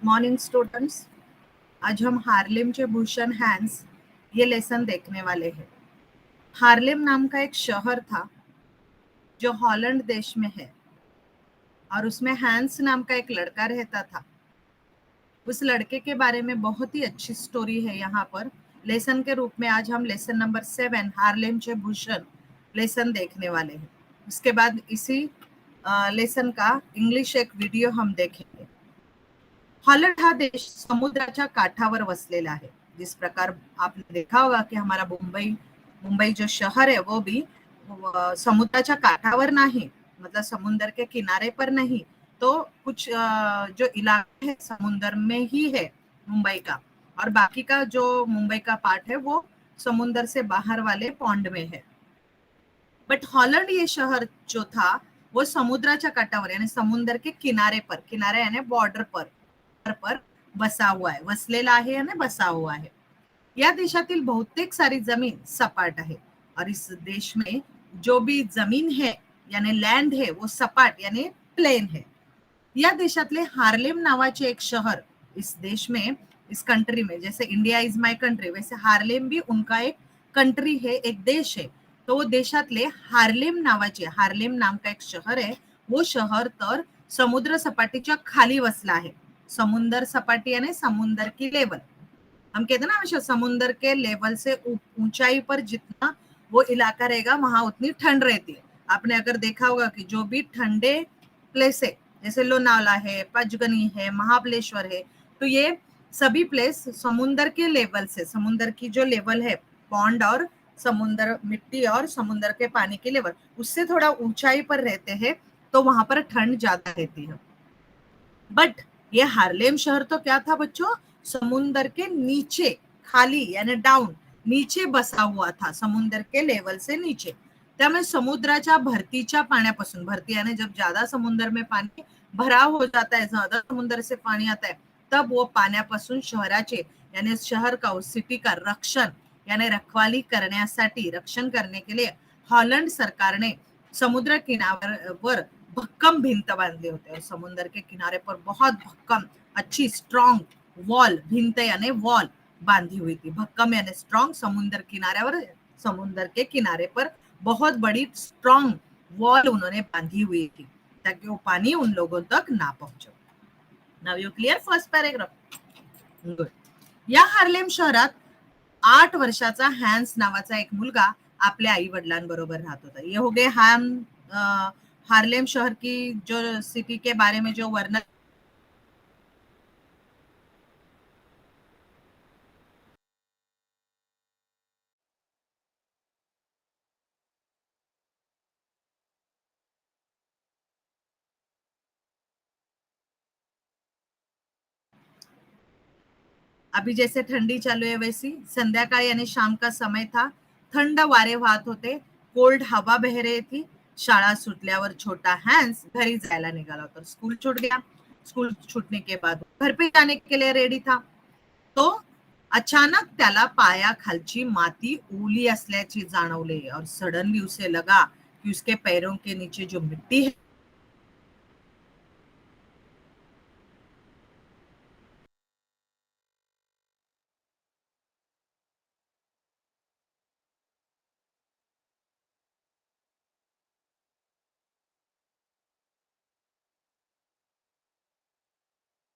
Morning students. आज हम Harlem के Bhushan hence ये lesson देखने वाले हैं। हार्लेम नाम का एक शहर था जो हॉलैंड देश में है और उसमें हैंस नाम का एक लड़का रहता था। उस लड़के के बारे में बहुत ही अच्छी स्टोरी है यहाँ पर लेसन के रूप में। आज हम लेसन नंबर 7 हार्लेम के भूषण लेसन देखने वाले हैं। उसके बाद इसी लेसन का इंग्लिश एक वीडियो हम देखेंगे। हॉलंड हा देश समुद्राच्या काठावर वसलेला आहे। जिस प्रकार आपने देखा होगा कि हमारा मुंबई जो शहर है वो भी समुद्राच्या काठावर नहीं, मतलब समुद्र के किनारे पर नहीं, तो कुछ जो इलाका है समुद्र में ही है मुंबई का, और बाकी का जो मुंबई का पार्ट है वो समुद्र से बाहर वाले पॉन्ड में है। बट हॉलंड ये शहर जो था वो समुद्राच्या काठावर यानी समुद्र के किनारे पर, किनारे यानी बॉर्डर पर बसा हुआ है, वसलेला आहे यानी बसा हुआ है। या देशातील बहुतेक सारी जमीन सपाट आहे और इस देश में जो भी जमीन है यानी लैंड है वो सपाट यानी प्लेन है। या देशातले हार्लेम नावाचे एक शहर इस देश में, इस कंट्री में, जैसे इंडिया इज माय कंट्री वैसे हार्लेम भी उनका एक कंट्री है, एक देश है। तो वो देशातले हार्लेम नाम का एक शहर है। वो शहर तर समुद्र सपाटीच्या खाली वसला है। समुद्र सपाटी यानी समुद्र की लेवल, हम कहते हैं ना हमेशा समुद्र के लेवल से ऊंचाई पर जितना वो इलाका रहेगा वहां उतनी ठंड रहती है। आपने अगर देखा होगा कि जो भी ठंडे प्लेस है जैसे लोनावला है, पंचगनी है, महाबलेश्वर है, तो ये सभी प्लेस समुद्र के लेवल से, समुद्र की जो लेवल है पॉन्ड और समुद्र मिट्टी और समुद्र के पानी की लेवल उससे थोड़ा ऊंचाई पर रहते हैं, तो वहां पर ठंड ज्यादा रहती है। बट ये हार्लेम शहर तो क्या था बच्चों, समुद्र के नीचे, खाली यानी डाउन, नीचे बसा हुआ था, समुद्र के लेवल से नीचे। त्यामुळे समुद्राच्या भरतीच्या पाण्यापासून, भरती यानी जब ज्यादा समुद्र में पानी भराव हो जाता है, ज्यादा समुद्र से पानी आता है, तब वो पाण्यापासून शहराचे यानी शहर का, उस सिटी का रक्षण यानी रखवाली करण्यासाठी, रक्षण करने के लिए हॉलैंड सरकार ने समुद्र किनाऱ्यावर भक्कम भिंत बांधले होते और समुद्र के किनारे पर बहुत भक्कम अच्छी स्ट्रॉन्ग वॉल, भिंत यानी वॉल बांधी हुई थी। भक्कम यानी स्ट्रॉन्ग, समुद्र किनाऱ्यावर, समुद्र के किनारे पर बहुत बड़ी स्ट्रॉन्ग वॉल उन्होंने बांधी हुई थी ताकि वो पानी उन लोगों तक ना पहुंचे। Now you clear first paragraph? Good. या हार्लेम शहरात 8 वर्षाचा हॅन्स नावाचा एक मुलगा आपल्या आई वडिलांबरोबर राहत होता। ये हो गए हार्लेम शहर की जो सिटी के बारे में जो वर्णन अभी जैसे ठंडी चालू है वैसी संध्याकाळी यानी शाम का समय था। थंड वारे वाहत होते, कोल्ड हवा बह रही थी। शाळा सुटल्यावर छोटा हॅन्स घरी जायला निघाला होता। स्कूल छूट गया। स्कूल छूटने के बाद घर पे जाने के लिए रेडी था, तो अचानक त्याला पायाखालची माती ओली असल्याची जाणवले और सडनली उसे लगा कि उसके पैरों के नीचे जो मिट्टी है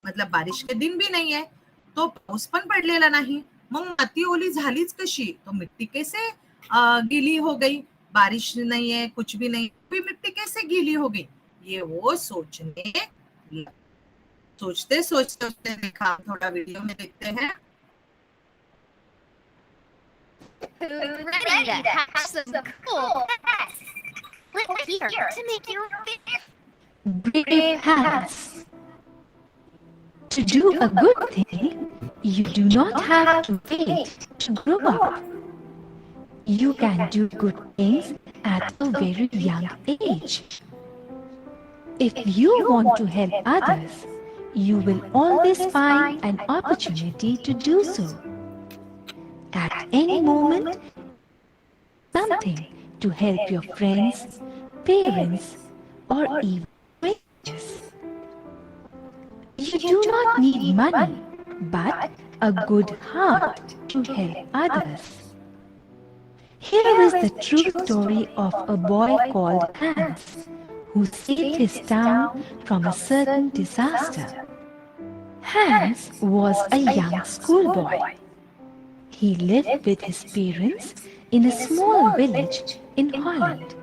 मतलब बारिश के दिन भी नहीं है, तो पाऊस पण पडलेला नाही, मग माती ओली झालीच कशी, तो मिट्टी कैसे गीली हो गई, बारिश नहीं है कुछ भी नहीं, भी मिट्टी कैसे गीली हो गई, ये वो सोचने सोचते सोचते उसने देखा। थोड़ा वीडियो में देखते हैं। Who's ready to have some cool pets? Click here to make your Brave Hans. To do a good thing, you do not have to wait to grow up. You can do good things at a very young age. If you want to help others, you will always find an opportunity to do so. At any moment, something to help your friends, parents, or even strangers. You do not need money, but a good heart to help others. Here is the true story of a boy called Hans, who saved his town from a certain disaster. Hans was a young schoolboy. He lived with his parents in a small village in Holland.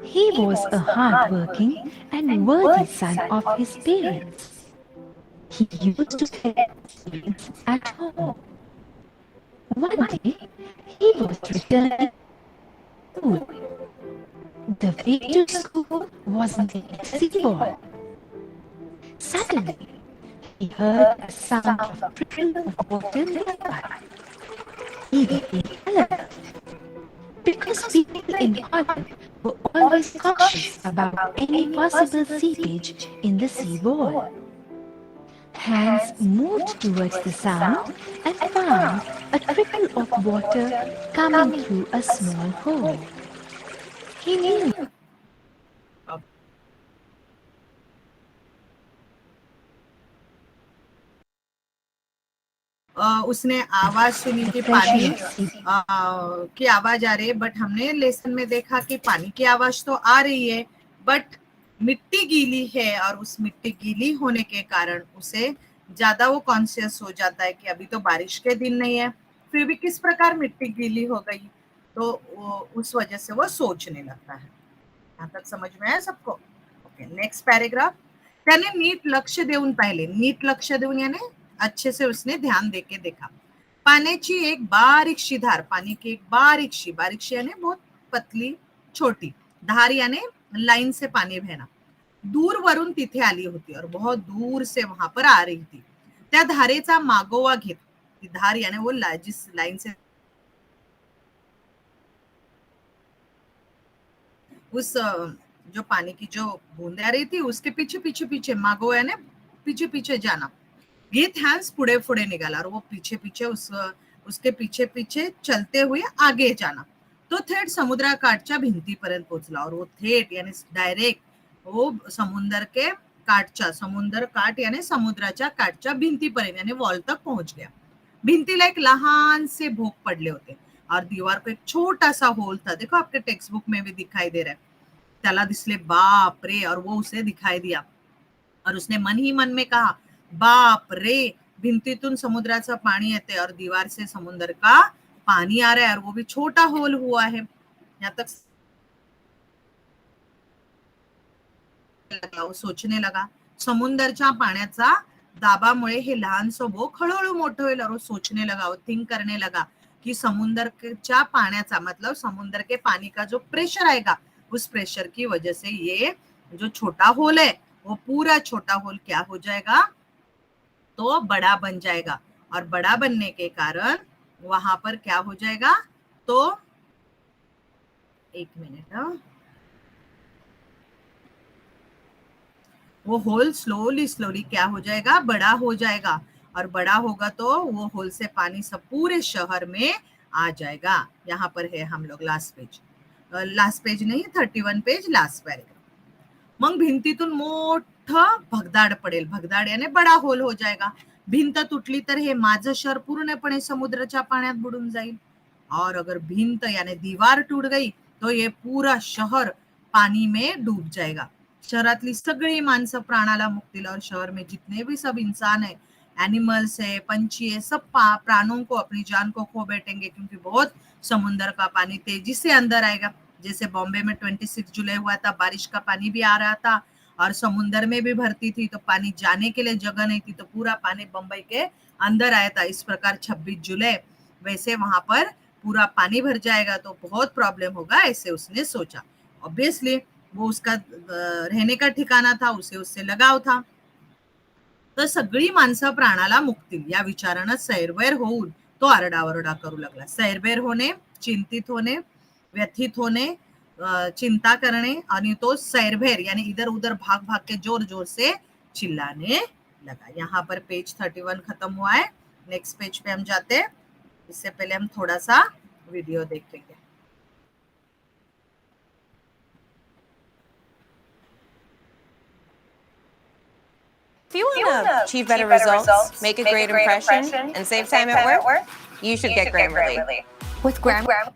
He was a hard-working and worthy son of his parents. He used to help his parents at home. One day, he was returning to school. The way to school wasn't a easy ball. Suddenly, he heard a sound of trickle of water nearby. He became alert. Because people in Holland were always cautious about any possible seepage in the seaboard. Hans moved towards the sound and found a trickle of water coming through a small hole. He knew उसने आवाज सुनी कि पानी की आवाज आ रही है, but हमने लेसन में देखा कि पानी की आवाज तो आ रही है, बट मिट्टी गीली है और उस मिट्टी गीली होने के कारण उसे ज्यादा वो कॉन्शियस हो जाता है कि अभी तो बारिश के दिन नहीं है, फिर भी किस प्रकार मिट्टी गीली हो गई, तो उस वजह से वो सोचने लगता है. यहाँ तक समझ में आया सबको? Okay, next paragraph. त्याने नीट लक्ष देऊन पाहिले. नीट लक्ष देऊन यानी अच्छे से उसने ध्यान देके देखा. पाण्याची एक बारीकशी धार, पानी की एक बारीकशी, बारीकशी यानी बहुत पतली छोटी, धार यानी लाइन से पानी बहना, दूर वरून तिथे आली होती और बहुत दूर से वहां पर आ रही थी. त्या धारेचा मागोवा घेत, ती धार यानी वो जिस लाइन से उस जो पानी की जो बूंद आ रही थी उसके पीछे पीछे पीछे, मागोवा यानी पीछे पीछे जाना. घेत हॅन्स पुढे पुढे निघाला और वो पीछे पीछे उसके पीछे पीछे चलते हुए आगे जाना. तो थेट समुद्राकाठच्या भिंतीपर्यंत पोहोचला और वो थेट यानी डायरेक्ट वो समुद्र के काठच्या, समुद्र काठ यानी समुद्राच्या काठच्या भिंतीपर्यंत यानी वॉल तक पहुंच गया. भिंतीला एक लहान से भोग पडले होते और दीवार को एक छोटा सा होल था. देखो आपके टेक्स्ट बुक में भी दिखाई दे रहा है. त्याला दिसले बाप रे, और वो उसे दिखाई दिया और उसने मन ही मन में कहा, बाप रे, भिंतीतून समुद्राचं पाणी येते और दीवार से समुद्र का पानी आ रहा है और वो भी छोटा होल हुआ है. यहाँ तक वो सोचने लगा. समुद्रच्या पाण्याचा दाबामुळे हे लहानसं भोग हळूहळू मोठं होईल और वो सोचने लगा, वो थिंक करने लगा कि समुद्रच्या पाण्याचा मतलब समुद्र के पानी का जो प्रेशर आएगा, उस प्रेशर की वजह से ये जो छोटा होल है वो पूरा छोटा होल क्या हो जाएगा, तो बड़ा बन जाएगा. और बड़ा बनने के कारण वहां पर क्या हो जाएगा, तो एक मिनट, वो होल स्लोली स्लोली क्या हो जाएगा, बड़ा हो जाएगा. और बड़ा होगा तो वो होल से पानी सब पूरे शहर में आ जाएगा. यहाँ पर है हम लोग लास्ट पेज नहीं, 31 पेज, लास्ट पैराग्राफ. मग भिंतीतून मोठं भगदाड पडेल. भगदाड याने बडा होल हो जाएगा. भिंत तुटली तर हे माझं शहर पूर्णपणे समुद्राच्या पाण्यात बुडून जाईल. और अगर भिंत यानी दीवार टूट गई तो ये पूरा शहर पानी में डूब जाएगा. शहरातली सगळी माणसं प्राणाला मुकतील और शहर में जितने भी सब इंसान है, एनिमल्स है, पंछी है, सब प्राणों को, अपनी जान को खो बैठेंगे, क्योंकि बहुत समुद्र का पानी तेजी से अंदर आएगा. जैसे बॉम्बे में 26 जुलाई हुआ था, बारिश का पानी भी आ रहा था और समुद्र में भी भरती थी, तो पानी जाने के लिए जगह नहीं थी, तो पूरा पानी बम्बई के अंदर आया था. इस प्रकार 26 जुलाई वैसे वहां पर पूरा पानी भर जाएगा तो बहुत प्रॉब्लम होगा, ऐसे उसने सोचा. ऑब्वियसली वो उसका रहने का ठिकाना था, उसे उससे लगाव था. तर सगळी माणसं प्राणाला मुकतील या विचारानं सैरभैर होऊन तो आरडाओरडा करू लागला. सैरभैर होणे, चिंतित होणे, व्यथित होणे, चिंता करने, और तो सैरभैर यानी इधर उधर भाग भाग के जोर जोर से चिल्लाने लगा. यहाँ पर पेज 31 खत्म हुआ है. नेक्स्ट पेज पे हम जाते हैं. इससे पहले हम थोड़ा सा वीडियो देखेंगे. If you want to achieve better results, make a great impression, and save time at work, you should get Grammarly. With Grammarly,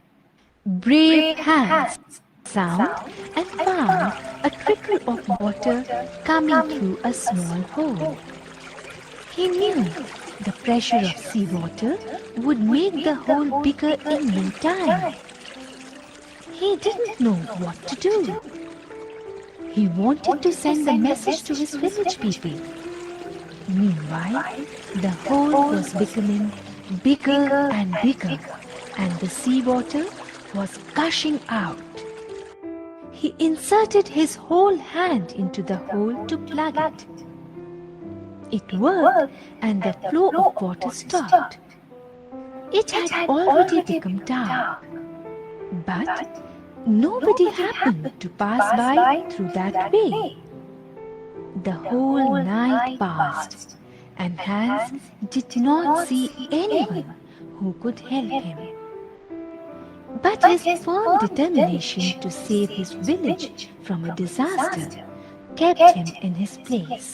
Brave hands sound and found a trickle of water coming through a small hole. He knew the pressure of seawater would make the hole bigger in no time. He didn't know what to do. He wanted to send a message to his village people. Meanwhile, the hole was becoming bigger and bigger, and the seawater was gushing out. He inserted his whole hand into the hole to plug it. It worked, and the flow of water stopped. It had already become dark, but nobody happened to pass by through that way. The whole night passed, and Hans did not see anyone who could help him. But his firm determination to save his village from a disaster kept him in his place.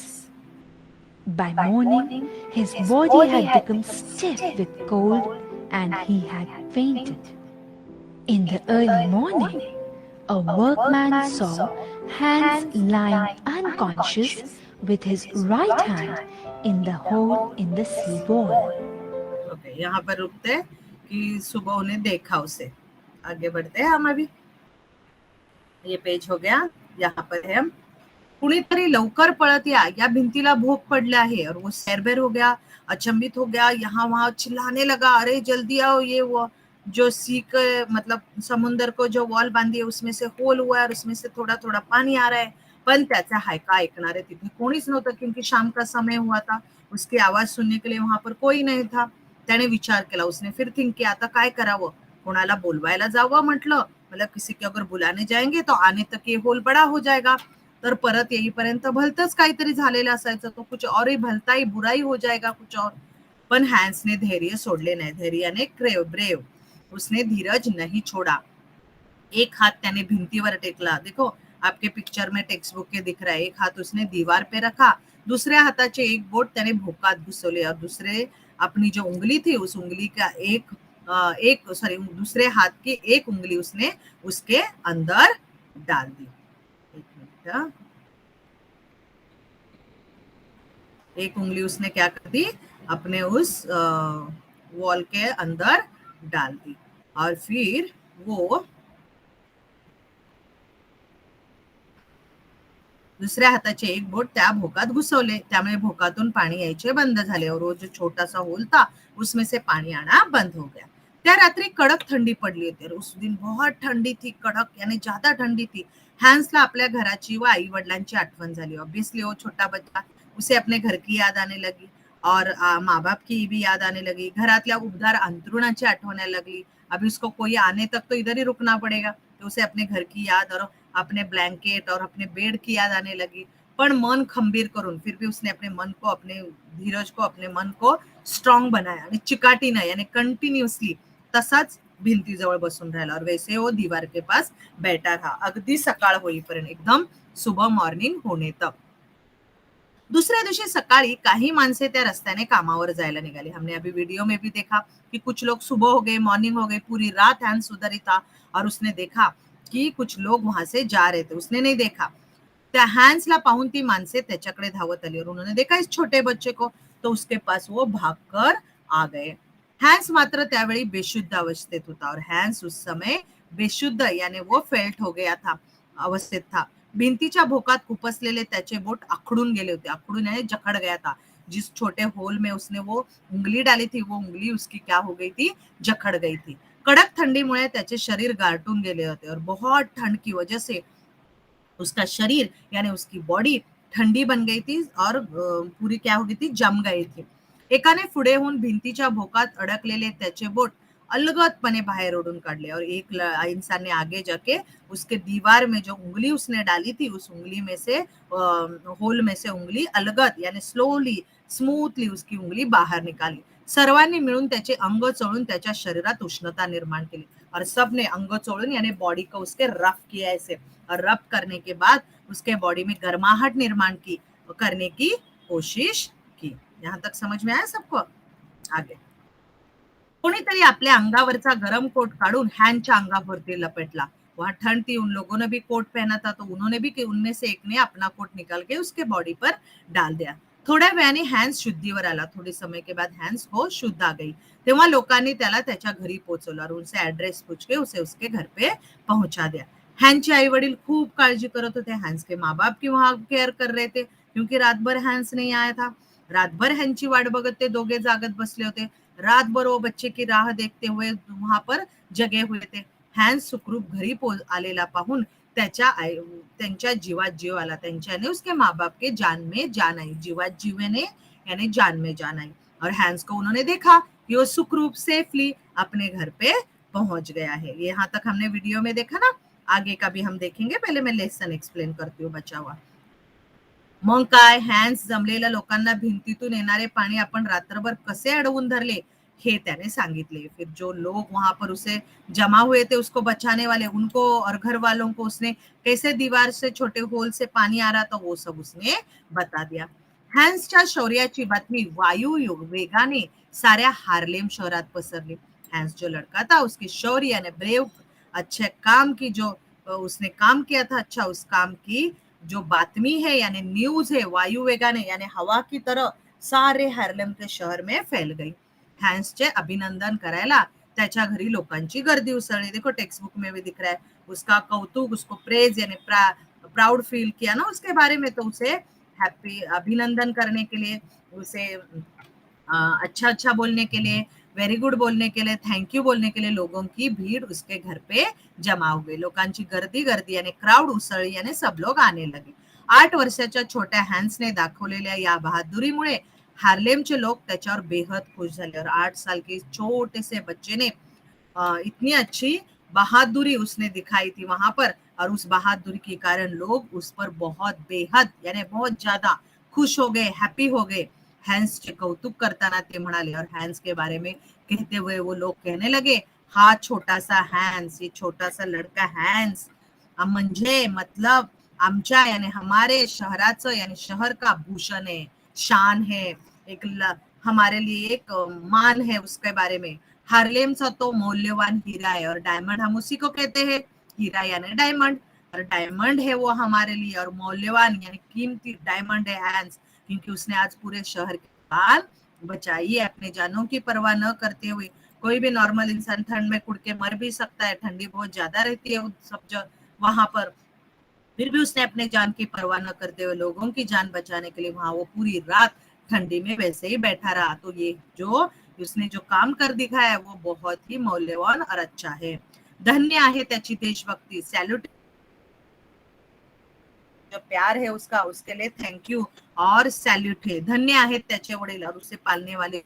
By morning, his body had become stiff with cold and he had fainted. In the early morning, a workman saw Hans lying unconscious with his right hand in the hole in the sea wall. Okay, यहाँ पर रुकते हैं कि सुबह उन्हें देखा उसे. आगे बढ़ते हैं हम अभी. ये पेज हो गया. यहाँ पर है हम. कुणीतरी लवकर पळत या भिंतीला भोक पडले आहे. और वो सैरभैर हो गया, अचंभित हो गया, यहाँ वहां चिल्लाने लगा, अरे जल्दी आओ, ये वो जो सी के मतलब समुद्र को जो वॉल बांधी है उसमें से होल हुआ है और उसमें से थोड़ा थोड़ा पानी आ रहा है. पण त्याचा हायका ऐकणारे तिथे कोणीच नव्हतं, क्योंकि शाम का समय हुआ था. उसकी आवाज सुनने के लिए वहां पर कोई नहीं था. त्याने विचार केला. उसने फिर थिंक किया, आता काय करावं, कोणाला बोलवायला जावं म्हटलं. मतलब किसी के अगर बुलाने जाएंगे तो आने तक ये होल बड़ा हो जाएगा. तर परत येईपर्यंत भलतंच काहीतरी झालेलं असायचं. तो कुछ और ही भलताही बुराई हो जाएगा कुछ और. पण हॅन्सने धैर्य सोडले नाही. धैर्याने ब्रेव उसने धीरज नहीं छोड़ा. एक हाथ त्याने भिंतीवर टेकला. देखो आपके पिक्चर में टेक्स्ट बुक के दिख रहा है. एक हाथ उसने दीवार पे रखा, दुसऱ्या हाताचे एक बोट त्याने भोकात घुसवले और दूसरे अपनी जो उंगली थी उस उंगली का दूसरे हाथ की एक उंगली उसने उसके अंदर डाल दी. एक मिनट. एक उंगली उसने क्या कर दी, अपने उस वॉल के अंदर डाल दी. और फिर वो दुसऱ्या हाताचे एक बोट त्या भोकात घुसवले. त्यामुळे भोकातून पाणी यायचे बंद झाले और वो जो छोटा सा होल था उसमें से पानी आना बंद हो गया. त्या रात्री कडक थंडी पडली होती. उस दिन बहुत ठंडी थी, कडक यानी ज्यादा ठंडी थी. हॅन्सला आपल्या घराची व आई वडिलांची आठवण झाली. ऑब्वियसली वो छोटा बच्चा, उसे अपने घर की याद आने लगी और माँ बाप की भी याद आने लगी. घरातल्या उबदार अंथरुणाची आठवण यायला लागली. अभी उसको कोई आने तक तो इधर ही रुकना पड़ेगा. तो उसे अपने घर की याद और अपने ब्लैंकेट और अपने बेड की याद आने लगी. पण मन खंबीर करून फिर भी उसने अपने मन को, अपने धीरज को, अपने मन को स्ट्रॉंग बनाया आणि चिकाटीने यानी कंटिन्यूअसली तसाच भिंतीजवळ बसून राहिला. और वैसे वो दीवार के पास बैठा रहा अगदी सकाळ होईपर्यंत, एकदम सुबह मॉर्निंग होने तक. दुसऱ्या दिवशी सकाळी काही माणसे त्या रस्त्याने कामावर जायला निघाली. हमने अभी वीडियो में भी देखा कि कुछ लोग सुबह हो गए, मॉर्निंग हो गई. पूरी रात हॅन्स उधर ही था और उसने देखा कि कुछ लोग वहां से जा रहे थे. उसने नहीं देखा. त्या हॅन्सला पाहून ती माणसे त्याच्याकडे धावत आली और उन्होंने देखा इस छोटे बच्चे को, तो उसके पास वो भागकर आ गए. हॅन्स मात्र त्यावेळी बेशुद्ध अवस्थेत होता और हॅन्स उस समय बेशुद्ध यानी वो फेल्ट हो गया था अवस्थेत था. भिंतीच्या भोकात खुपसलेले त्याचे बोट आखडून गेले होते. आखडून यानी जखड़ गया था. जिस छोटे होल में उसने वो उंगली डाली थी, वो उंगली उसकी क्या हो गई थी, जखड़ गई थी. कडक ठंडीमुळे त्याचे शरीर गारटून गेले होते और बहुत ठंड की वजह से उसका शरीर यानी उसकी बॉडी ठंडी बन गई थी और पूरी क्या हो गई थी, जम गई थी. एकाने पुढे होऊन भिंतीच्या भोकात अडकलेले त्याचे बोट अलगदपणे बाहेर ओढून काढले और एक इंसान ने आगे जाके उसके दीवार में जो उंगली उसने डाली थी उस उंगली में से होल में से उंगली अलगद यानी स्लोली स्मूथली उसकी उंगली बाहर निकाली. सर्वांनी मिळून त्याचे अंग चोळून त्याच्या शरीरात उष्णता निर्माण केली और सबने अंग चोळून यानी बॉडी को उसके रफ किया ऐसे. और रफ करने के बाद उसके बॉडी में गर्माहट निर्माण करने की कोशिश की. यहाँ तक समझ में आया सबको? आगे. कोणीतरी आपल्या अंगावरचा गरम कोट काढून हॅनच्या अंगावरती लपेटला. वहां ठंड थी, उन लोगों ने भी कोट पहना था, तो उन्होंने भी उनमें से एक ने अपना कोट निकाल के उसके बॉडी पर डाल दिया. थोड्या वेळाने हॅन्स शुद्धीवर आला. थोडे समय के बाद हॅन्स हो शुद्ध आ गई. तेव्हा लोकांनी त्याला त्याच्या घरी पोहोचवलं और उनसे ऍड्रेस पूछ के उसे उसके घर पे पहुंचा दिया. हॅन्सचे आई वडील खूप काळजी करत होते. हॅन्स के माँ बाप की वहां केअर कर रहे थे, क्योंकि रातभर हॅन्स नहीं आया था. रातभर हॅन्सची वाट बघत ते दोघे जागत बसले होते. रात भर वो बच्चे की राह देखते हुए वहां पर जगे हुए थे. हॅन्स सुखरूप घरी आलेला पाहून त्यांच्या जीवात जीव आला. त्यांच्याने उसके माँ बाप के जान में जान आई. जीवात जीवने यानी जान में जान आई. और हॅन्स को उन्होंने देखा कि वो सुखरूप सेफली अपने घर पे पहुंच गया है. यहाँ तक हमने वीडियो में देखा ना. आगे का भी हम देखेंगे. पहले मैं लेसन एक्सप्लेन करती हूँ बचा हुआ. मग काय, हॅन्स जमलेल्या लोकांना भिंतीतून येणारे पाणी आपण रात्रभर कसे अडवून धरले हे त्याने सांगितले. फिर जो लोग वहां पर उसे जमा हुए थे उसको बचाने वाले, उनको और घर वालों को उसने कैसे दीवार से छोटे होल से पानी आ रहा था वो सब उसने बता दिया. हॅन्सच्या शौर्याची बातमी वायू वेगाने साऱ्या हार्लेम शहरात पसरली. हॅन्स जो लड़का था उसकी शौर्य यानी ब्रेव अच्छे काम की जो उसने काम किया था, अच्छा उस काम की जो बातमी है यानी न्यूज है वायु वेगाने यानी हवा की तरह सारे हार्लेम के शहर में फैल गई. हॅन्सचे अभिनंदन करायला त्याच्या घरी लोकांची गर्दी उसळली. देखो टेक्स्ट बुक में भी दिख रहा है. उसका कौतुक, उसको प्रेज यानी प्राउड फील किया ना उसके बारे में, तो उसे हैप्पी अभिनंदन करने के लिए, उसे अच्छा अच्छा बोलने के लिए, वेरी गुड बोलने के लिए, थैंक यू बोलने के लिए लोगों की भीड़ उसके घर पे जमा हो गई. लोकांची गर्दी यानी क्राउड उसळली यानी सब लोग आने लगे. 8 वर्षाच्या छोट्या हॅन्सने दाखवलेल्या या बहादुरीमुळे हार्लेमचे लोक त्याच्यावर बेहद खुश झाले. और 8 साल के छोटे से बच्चे ने इतनी अच्छी बहादुरी उसने दिखाई थी वहां पर, और उस बहादुरी के कारण लोग उस पर बहुत बेहद यानी बहुत ज्यादा खुश हो गए, हैप्पी हो गए. हॅन्सचे कौतुक करताना ते म्हणाले. और हॅन्स के बारे में कहते हुए वो लोग कहने लगे, हा छोटा सा हॅन्स, ये छोटा सा लड़का हॅन्स म्हणजे मतलब आमच्या यानी हमारे शहराचं यानी शहर का भूषण है, शान है, एक हमारे लिए एक मान है उसके बारे में. हार्लेमचा तो मौल्यवान हीरा है. और डायमंड हम उसी को कहते हैं, हीरा यानी डायमंड. और डायमंड है वो हमारे लिए, और मौल्यवान यानी कीमती डायमंड है हॅन्स, क्योंकि उसने आज पूरे शहर की जान बचाई है अपने जानों की परवाह न करते हुए. कोई भी नॉर्मल इंसान ठंड में कुड़ के मर भी सकता है, ठंडी बहुत ज्यादा रहती है सब वहां पर, फिर भी उसने अपने जान की परवाह न करते हुए लोगों की जान बचाने के लिए वहां वो पूरी रात ठंडी में वैसे ही बैठा रहा. तो ये जो उसने जो काम कर दिखाया है वो बहुत ही मौल्यवान और अच्छा है. धन्य आहे त्याची देशभक्ती. सॅल्यूट जो प्यार है उसका, उसके लिए थैंक यू और सैल्यूट है. धन्य आहेत त्याचे वडील और उसे पालने वाले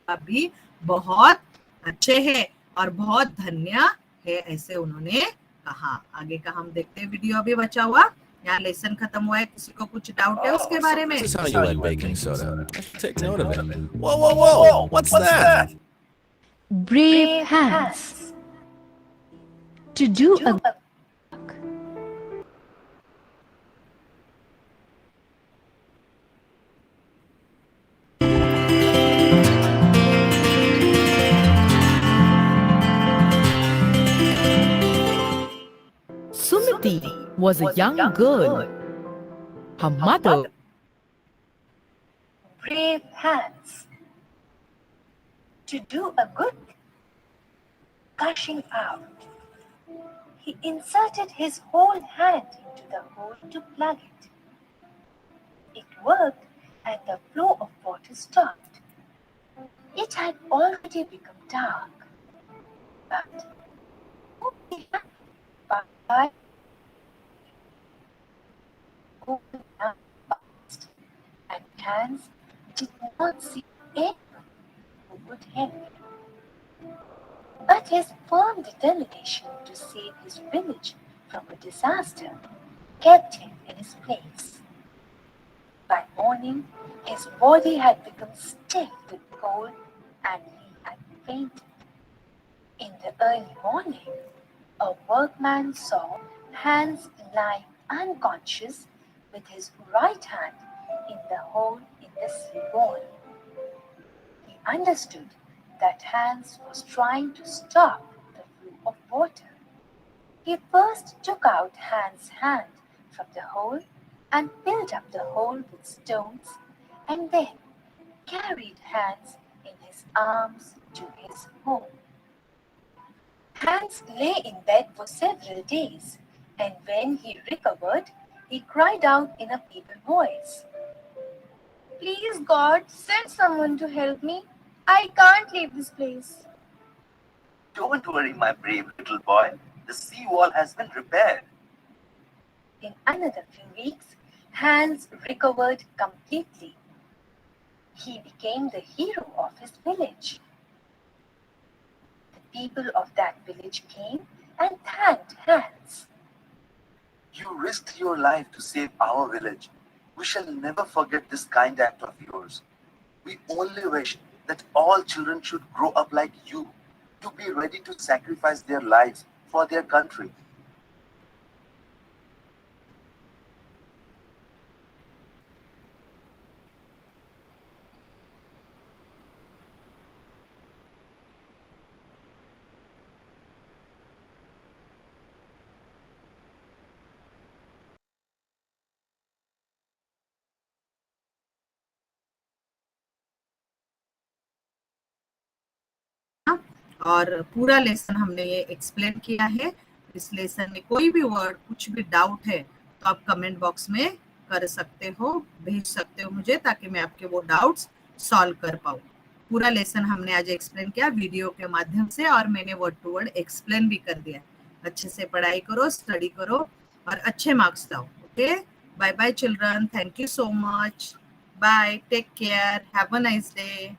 भी बहुत अच्छे हैं और बहुत धन्य है, ऐसे उन्होंने कहा. आगे का हम देखते हैं. वीडियो अभी बचा हुआ, यहाँ लेसन खत्म हुआ है. किसी को कुछ डाउट है उसके बारे में? This is how you add baking soda. Take note of it. Whoa, whoa, whoa! What's that? Brave hands. To do a Sumiti was a young girl. Her mother brave hands to do a good thing. Gushing out, he inserted his whole hand into the hole to plug it. It worked and the flow of water stopped. It had already become dark, but by going down fast, and Hans did not see anyone who would help him. But his firm determination to save his village from a disaster kept him in his place. By morning, his body had become stiff with cold and he had fainted. In the early morning, a workman saw Hans lying unconscious with his right hand in the hole in carelessly born. He understood that Hans was trying to stop the flow of water. He first took out Hans' hand from the hole and filled up the hole with stones, and then carried Hans in his arms to his home. Hans lay in bed for several days, and when he recovered, he cried out in a feeble voice, "Please, God, send someone to help me. I can't leave this place." Don't worry, my brave little boy. The seawall has been repaired. In another few weeks, Hans recovered completely. He became the hero of his village. The people of that village came and thanked Hans. You risked your life to save our village. We shall never forget this kind act of yours. We only wish that all children should grow up like you, to be ready to sacrifice their lives for their country. और पूरा lesson हमने ये explain KIA है। इस lesson में कोई भी word, कुछ भी डाउट है तो आप कमेंट बॉक्स में कर सकते हो, भेज सकते हो मुझे, ताकि मैं आपके वो डाउट्स सॉल्व कर पाऊँ। पूरा लेसन हमने आज एक्सप्लेन किया वीडियो के माध्यम से, और मैंने वर्ड टू वर्ड एक्सप्लेन भी कर दिया। अच्छे से पढ़ाई करो, स्टडी करो और अच्छे मार्क्स लाओ। Okay, bye bye children, thank you so much, bye, take care, have a nice day.